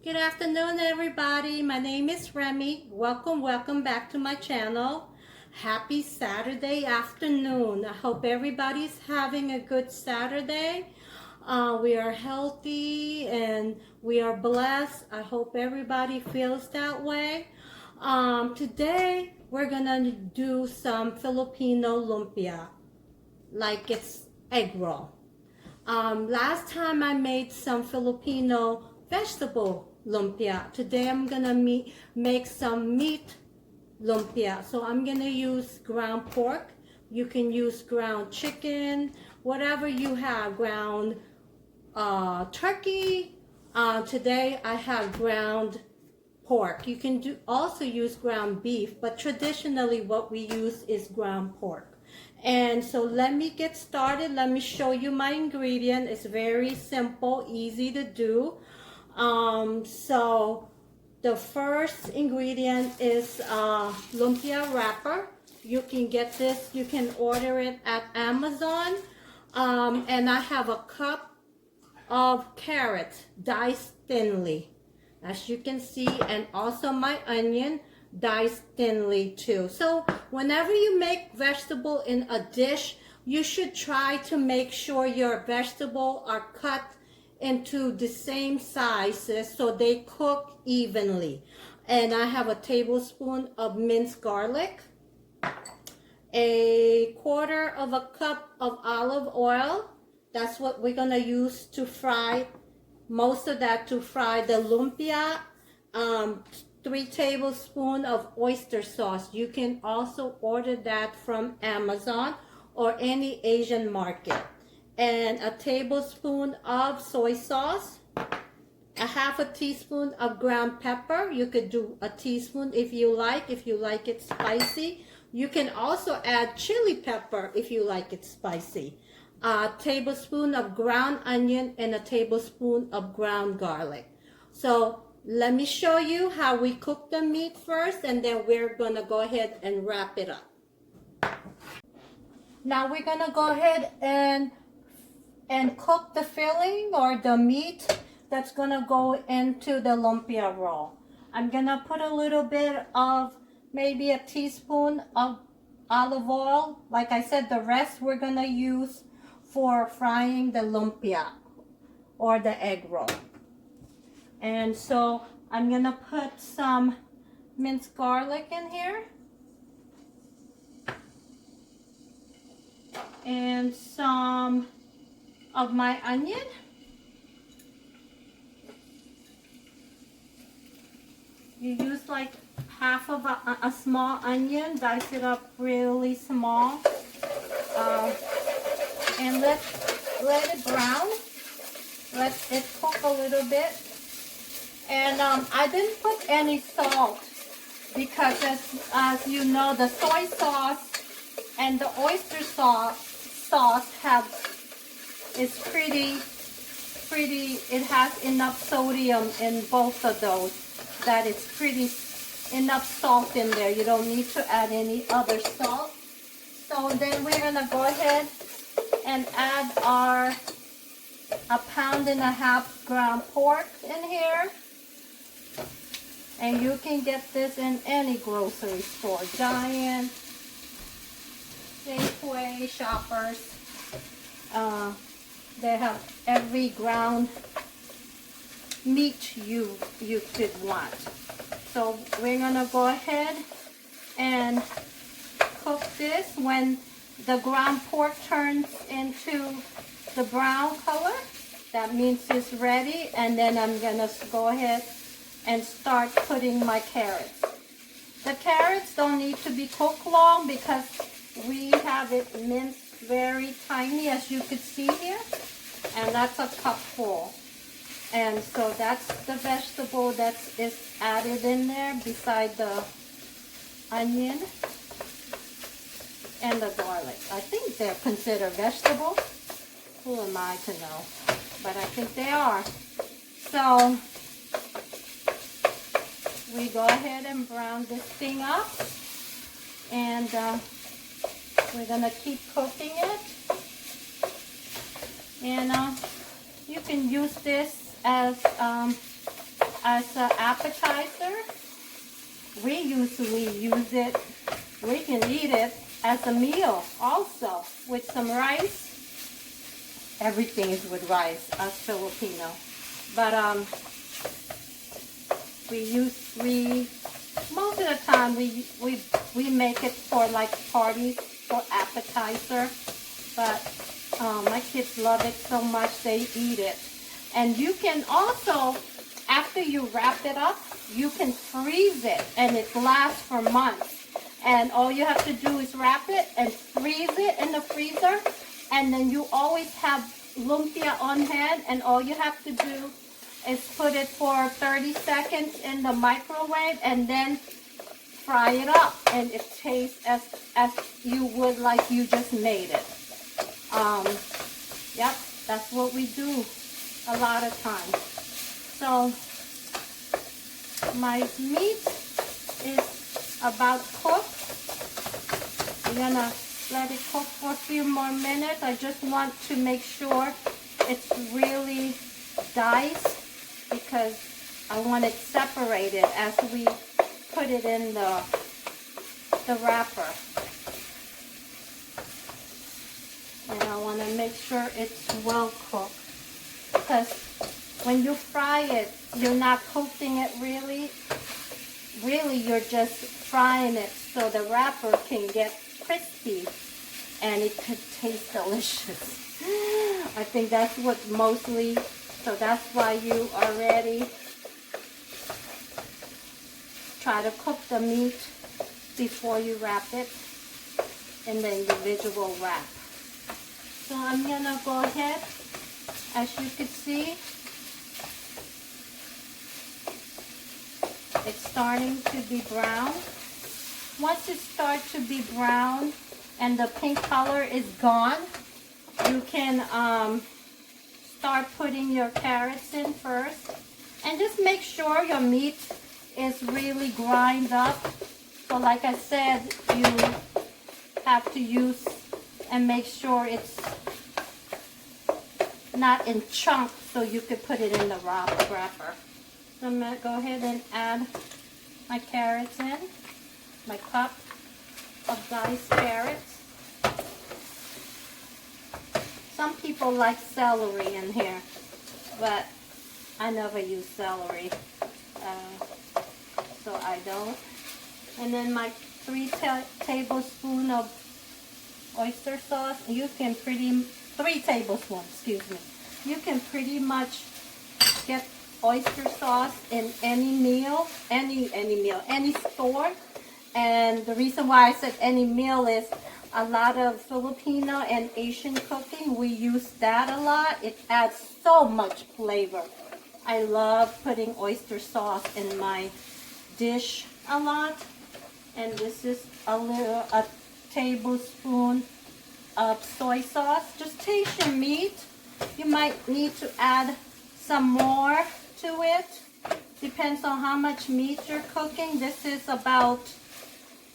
Good afternoon, everybody. My name is Remy. Welcome back to my channel. Happy Saturday afternoon. I hope everybody's having a good Saturday. We are healthy and we are blessed. I hope everybody feels that way. Today, we're gonna do some Filipino lumpia, like it's egg roll. Last time I made some Filipino vegetable lumpia. Today I'm gonna make some meat lumpia. So I'm gonna use ground pork. You can use ground chicken, whatever you have, ground turkey. Today I have ground pork. You can also use ground beef, but traditionally what we use is ground pork. And so let me get started. Let me show you my ingredient. It's very simple, easy to do. So the first ingredient is lumpia wrapper. You can get this, you can order it at Amazon. And I have a cup of carrots diced thinly, as you can see, and also my onion diced thinly too. So whenever you make vegetable in a dish, you should try to make sure your vegetable are cut into the same sizes so they cook evenly. And I have a tablespoon of minced garlic, a quarter of a cup of olive oil. That's what we're gonna use to fry, most of that to fry the lumpia. 3 tablespoons of oyster sauce. You can also order that from Amazon or any Asian market. And a tablespoon of soy sauce, a half a teaspoon of ground pepper. You could do a teaspoon if you like it spicy. You can also add chili pepper if you like it spicy. A tablespoon of ground onion and a tablespoon of ground garlic. So let me show you how we cook the meat first, and then we're gonna go ahead and wrap it up. Now we're gonna go ahead and cook the filling or the meat that's gonna go into the lumpia roll. I'm gonna put a little bit of, maybe a teaspoon of olive oil. Like I said, the rest we're gonna use for frying the lumpia or the egg roll. And so I'm gonna put some minced garlic in here and some of my onion. You use like half of a small onion, dice it up really small, and let it brown. Let it cook a little bit. And I didn't put any salt because as you know, the soy sauce and the oyster sauce is pretty, it has enough sodium in both of those that it's pretty enough salt in there. You don't need to add any other salt. So then we're gonna go ahead and add our 1.5 pounds ground pork in here. And you can get this in any grocery store, Giant, Safeway, Shoppers. They have every ground meat you could want. So we're gonna go ahead and cook this. When the ground pork turns into the brown color, that means it's ready. And then I'm gonna go ahead and start putting my carrots. The carrots don't need to be cooked long because we have it minced very tiny, as you could see here, and that's a cup full. And so that's the vegetable that is added in there beside the onion and the garlic. I think they're considered vegetable. Who am I to know? But I think they are. So we go ahead and brown this thing up, and we're gonna keep cooking it. And you can use this as as an appetizer. We usually use it, we can eat it as a meal also with some rice. Everything is with rice, us Filipino. But most of the time we make it for like parties, for appetizer. But my kids love it so much they eat it. And you can also, after you wrap it up, you can freeze it and it lasts for months. And all you have to do is wrap it and freeze it in the freezer. And then you always have lumpia on hand, and all you have to do is put it for 30 seconds in the microwave and then fry it up, and it tastes as you would like you just made it. Yep, that's what we do a lot of times. So my meat is about cooked. I'm gonna let it cook for a few more minutes. I just want to make sure it's really diced because I want it separated as we put it in the wrapper. And I want to make sure it's well cooked, because when you fry it, you're not cooking it really. Really, you're just frying it so the wrapper can get crispy and it could taste delicious. I think that's what mostly, so that's why you already try to cook the meat before you wrap it in the individual wrap. So I'm gonna go ahead, as you can see, it's starting to be brown. Once it starts to be brown and the pink color is gone, you can start putting your carrots in first. And just make sure your meat is really grind up. So like I said, you have to use and make sure it's not in chunks so you could put it in the wrapper. So I'm going to go ahead and add my carrots in, my cup of diced carrots. Some people like celery in here, but I never use celery, so I don't. And then my 3 tablespoons of oyster sauce. You can 3 tablespoons, excuse me. You can pretty much get oyster sauce in any meal, any store. And the reason why I said any meal is a lot of Filipino and Asian cooking, we use that a lot. It adds so much flavor. I love putting oyster sauce in my dish a lot. And this is a tablespoon of soy sauce. Just taste your meat. You might need to add some more to it. Depends on how much meat you're cooking. This is about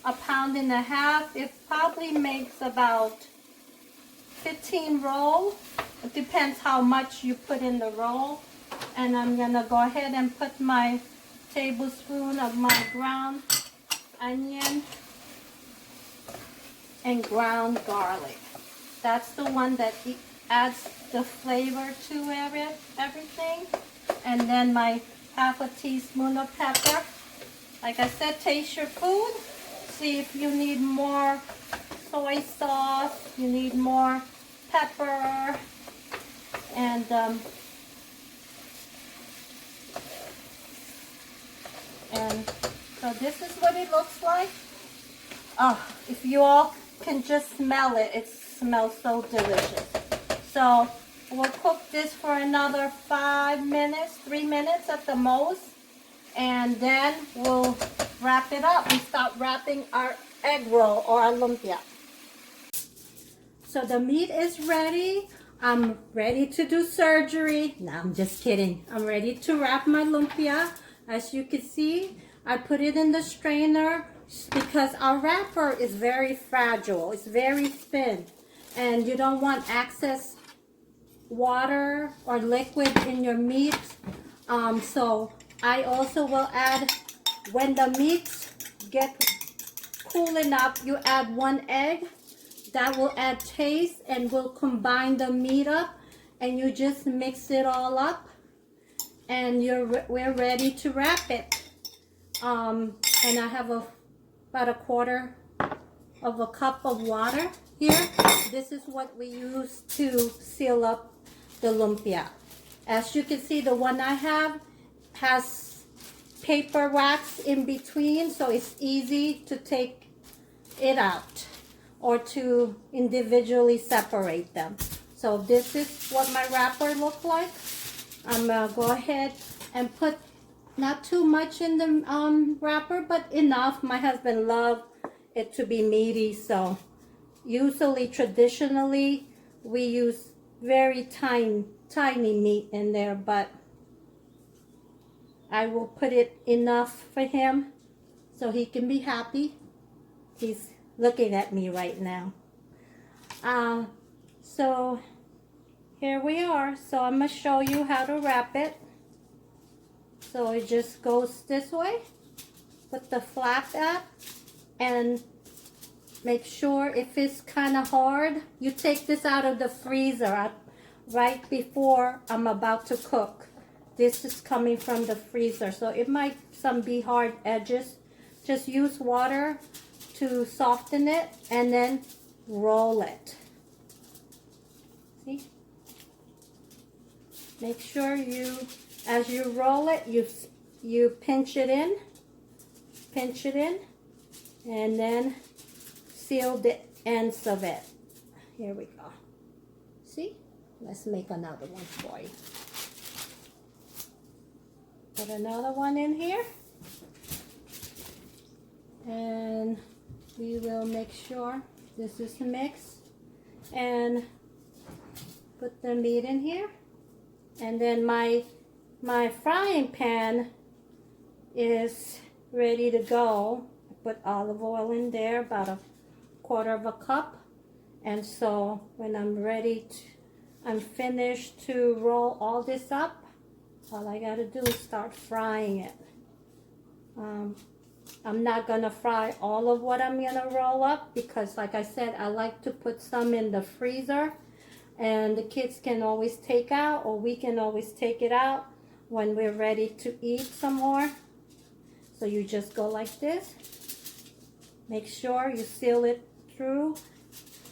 1.5 pounds. It probably makes about 15 rolls. It depends how much you put in the roll. And I'm gonna go ahead and put my tablespoon of my ground onion and ground garlic. That's the one that adds the flavor to everything. And then my 1/2 teaspoon of pepper. Like I said, taste your food. See if you need more soy sauce, you need more pepper, and so this is what it looks like. Oh, if you all can just smell it, it smells so delicious. So we'll cook this for another 5 minutes, 3 minutes at the most, and then we'll wrap it up and start wrapping our egg roll or our lumpia. So the meat is ready. I'm ready to do surgery. No, I'm just kidding. I'm ready to wrap my lumpia. As you can see, I put it in the strainer because our wrapper is very fragile. It's very thin, and you don't want excess water or liquid in your meat. So I also will add, when the meats get cool enough, you add 1 egg. That will add taste and will combine the meat up, and you just mix it all up, and we're ready to wrap it. And I have about a quarter of a cup of water here. This is what we use to seal up the lumpia. As you can see, the one I have has paper wax in between, so it's easy to take it out or to individually separate them. So this is what my wrapper looks like. I'm gonna go ahead and put not too much in the wrapper, but enough. My husband loves it to be meaty, so usually, traditionally, we use very tiny meat in there, but I will put it enough for him so he can be happy. He's looking at me right now. So here we are. So I'm gonna show you how to wrap it. So it just goes this way. Put the flap up and make sure if it's kind of hard, you take this out of the freezer right before I'm about to cook. This is coming from the freezer, so it might be hard edges. Just use water to soften it and then roll it. See? Make sure as you roll it, you pinch it in, and then seal the ends of it. Here we go. See? Let's make another one for you. Put another one in here. And we will make sure this is mixed. And put the meat in here. And then my frying pan is ready to go. I put olive oil in there, about a quarter of a cup. And so when I'm finished to roll all this up, all I gotta do is start frying it. I'm not gonna fry all of what I'm gonna roll up because, like I said, I like to put some in the freezer, and the kids can always take out, or we can always take it out when we're ready to eat some more. So you just go like this. Make sure you seal it through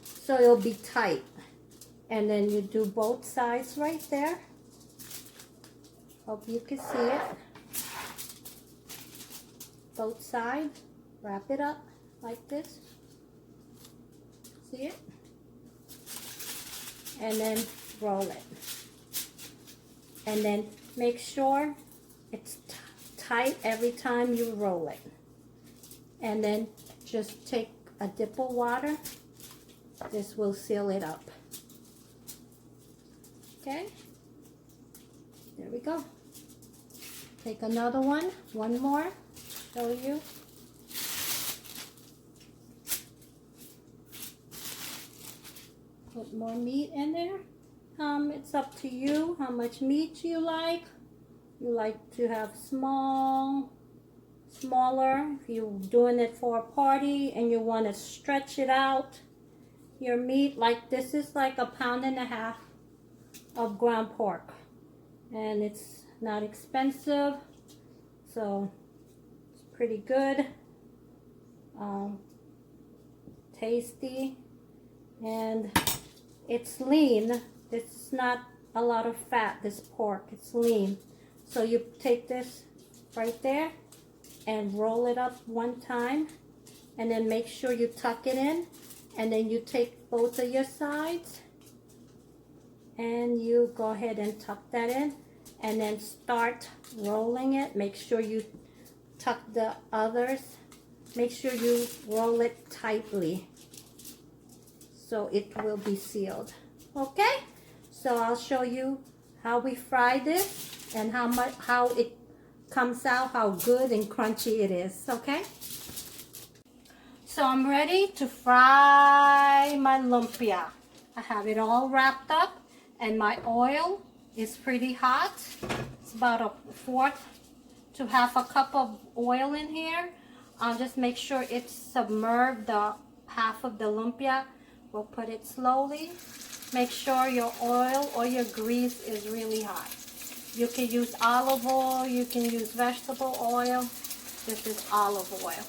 so it'll be tight. And then you do both sides right there. Hope you can see it. Both sides. Wrap it up like this. See it? And then roll it. And then make sure it's tight every time you roll it. And then just take a dip of water. This will seal it up. Okay? There we go. Take another one more, show you. Put more meat in there. It's up to you how much meat you like. You like to have smaller. If you're doing it for a party and you want to stretch it out, your meat, like this is like 1.5 pounds of ground pork, and it's not expensive, so it's pretty good, tasty, and it's lean. It's not a lot of fat, this pork, it's lean. So you take this right there and roll it up one time, and then make sure you tuck it in, and then you take both of your sides and you go ahead and tuck that in, and then start rolling it. Make sure you tuck the others. Make sure you roll it tightly so it will be sealed. Okay, so I'll show you how we fry this and how it comes out, how good and crunchy it is. Okay, so I'm ready to fry my lumpia. I have it all wrapped up, and my oil is pretty hot. It's about 1/4 to half a cup of oil in here. Just make sure it's submerged the half of the lumpia. We'll put it slowly. Make sure your oil or your grease is really hot. You can use olive oil, you can use vegetable oil. This is olive oil.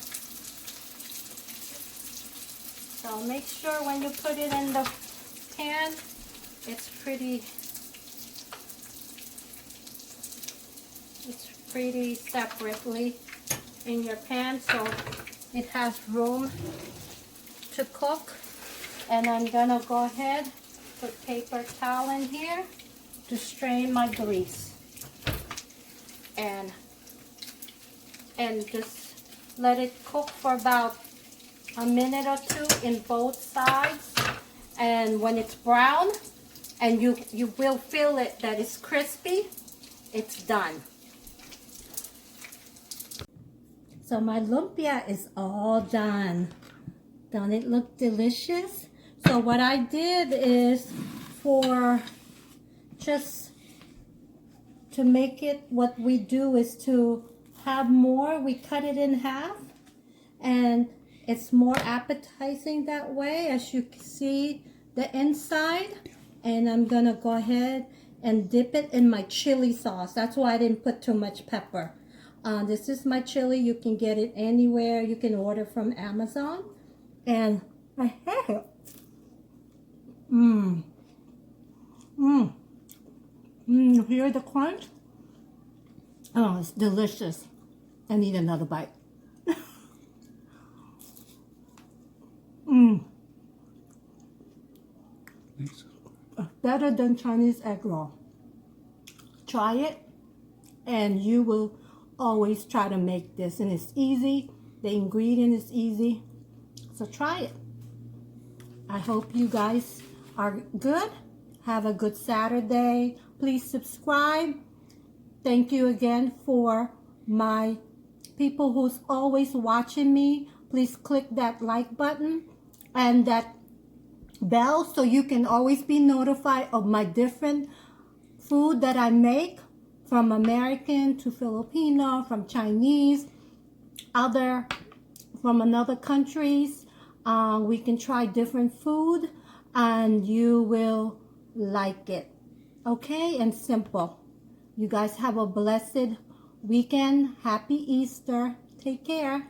So make sure when you put it in the pan, it's pretty separately in your pan so it has room to cook. And I'm gonna go ahead, put paper towel in here to strain my grease. And just let it cook for about a minute or two in both sides. And when it's brown and you will feel it that it's crispy, it's done. So my lumpia is all done. Don't it look delicious? So what I did is, for just to make it, what we do is to have more, we cut it in half, and it's more appetizing that way, as you can see the inside. And I'm gonna go ahead and dip it in my chili sauce. That's why I didn't put too much pepper. This is my chili. You can get it anywhere. You can order from Amazon. And I have it. You hear the crunch? Oh, it's delicious. I need another bite. Better than Chinese egg roll. Try it, and you will always try to make this. And it's easy. The ingredient is easy. So try it. I hope you guys are good. Have a good Saturday. Please subscribe. Thank you again for my people who's always watching me. Please click that like button and that bell so you can always be notified of my different food that I make, from American to Filipino, from Chinese, from other countries. We can try different food and you will like it. Okay, and simple. You guys have a blessed weekend. Happy Easter. Take care.